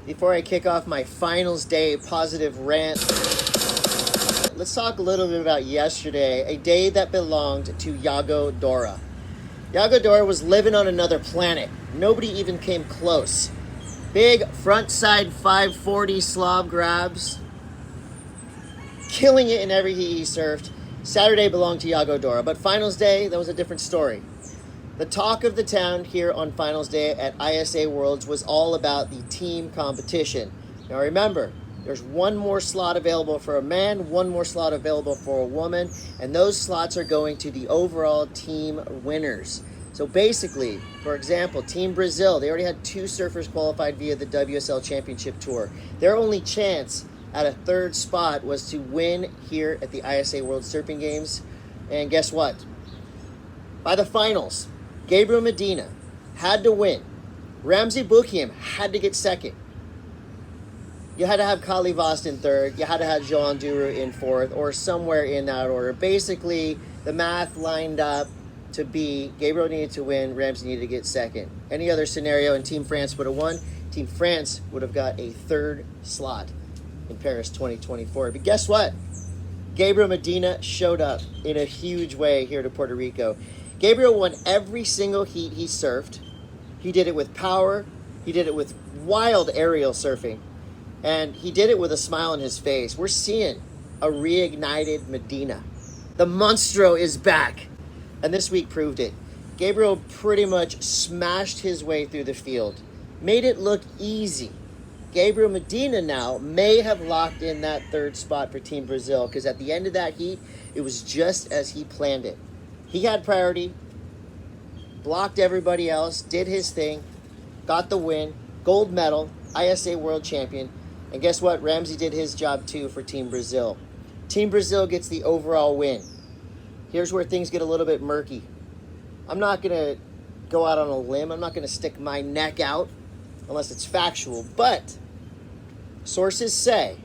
before I kick off my finals day positive rant, let's talk a little bit about yesterday, a day that belonged to Yago Dora. Yago Dora was living on another planet. Nobody even came close. Big front side 540 slob grabs, killing it in every heat he surfed. Saturday belonged to Yago Dora, but finals day, that was a different story. The talk of the town here on finals day at ISA Worlds was all about the team competition. Now remember, there's one more slot available for a man, one more slot available for a woman, and those slots are going to the overall team winners. So basically, for example, Team Brazil, they already had 2 surfers qualified via the WSL Championship Tour. Their only chance at a third spot was to win here at the ISA World Surfing Games. And guess what? By the finals, Gabriel Medina had to win. Ramsey Bukiam had to get second. You had to have Kali Vost in third. You had to have Joan Duru in fourth, or somewhere in that order. Basically, the math lined up to be Gabriel needed to win, Ramsey needed to get second. Any other scenario, and Team France would have won. Team France would have got a third slot in Paris 2024. But guess what? Gabriel Medina showed up in a huge way here to Puerto Rico. Gabriel won every single heat he surfed. He did it with power. He did it with wild aerial surfing. And he did it with a smile on his face. We're seeing a reignited Medina. The maestro is back. And this week proved it. Gabriel pretty much smashed his way through the field. Made it look easy. Gabriel Medina now may have locked in that third spot for Team Brazil, because at the end of that heat, it was just as he planned it. He had priority, blocked everybody else, did his thing, got the win, gold medal, ISA World Champion. And guess what? Ramsey did his job too for Team Brazil. Team Brazil gets the overall win. Here's where things get a little bit murky. I'm not going to go out on a limb. I'm not going to stick my neck out unless it's factual. But sources say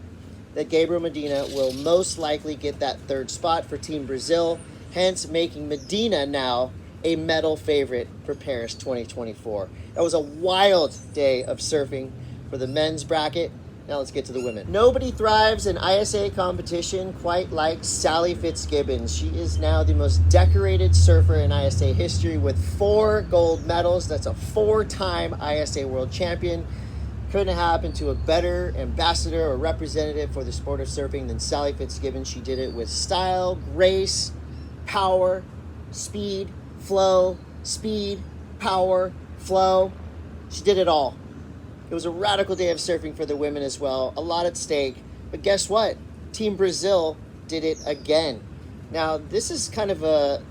that Gabriel Medina will most likely get that third spot for Team Brazil, hence making Medina now a medal favorite for Paris 2024. That was a wild day of surfing for the men's bracket. Now let's get to the women. Nobody thrives in ISA competition quite like Sally Fitzgibbons. She is now the most decorated surfer in ISA history with 4 gold medals. That's a 4-time ISA world champion. Couldn't have happened to a better ambassador or representative for the sport of surfing than Sally Fitzgibbons. She did it with style, grace, power, speed, flow, speed, power, flow. She did it all. It was a radical day of surfing for the women as well. A lot at stake. But guess what? Team Brazil did it again. Now, this is kind of a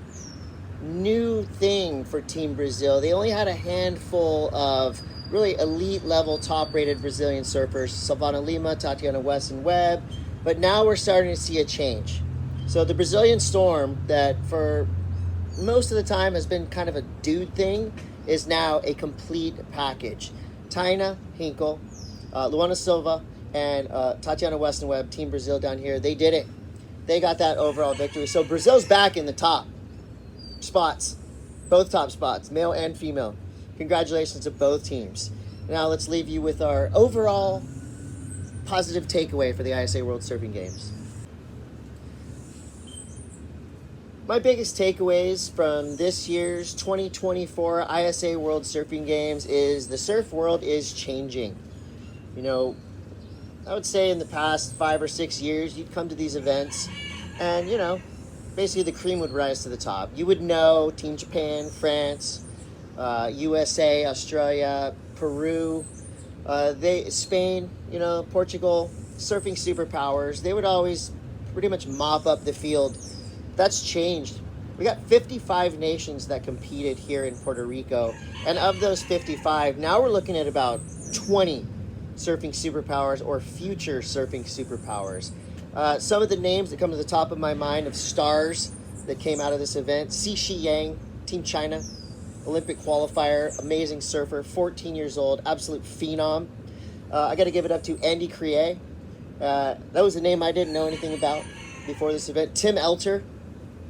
new thing for Team Brazil. They only had a handful of really elite level, top-rated Brazilian surfers. Silvana Lima, Tatiana Weston-Webb. But now we're starting to see a change. So the Brazilian Storm, that for most of the time has been kind of a dude thing, is now a complete package. Taina Hinkle, Luana Silva, and Tatiana Weston-Webb, Team Brazil down here, they did it. They got that overall victory. So Brazil's back in the top spots, both top spots, male and female. Congratulations to both teams. Now let's leave you with our overall positive takeaway for the ISA World Surfing Games. My biggest takeaways from this year's 2024 ISA World Surfing Games is the surf world is changing. You know, I would say in the past 5 or 6 years, you'd come to these events and, you know, basically the cream would rise to the top. You would know Team Japan, France, USA, Australia, Peru, Spain, you know, Portugal, surfing superpowers. They would always pretty much mop up the field. That's changed. We got 55 nations that competed here in Puerto Rico. And of those 55, now we're looking at about 20 surfing superpowers or future surfing superpowers. Some of the names that come to the top of my mind of stars that came out of this event: Xi Yang, Team China, Olympic qualifier, amazing surfer, 14 years old, absolute phenom. I got to give it up to Andy Crier. That was a name I didn't know anything about before this event. Tim Elter.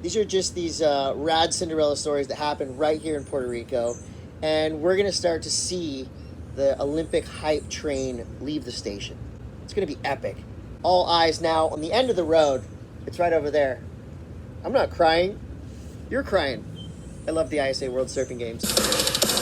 These are just these rad Cinderella stories that happen right here in Puerto Rico. And we're going to start to see the Olympic hype train leave the station. It's going to be epic. All eyes now on the end of the road. It's right over there. I'm not crying. You're crying. I love the ISA World Surfing Games.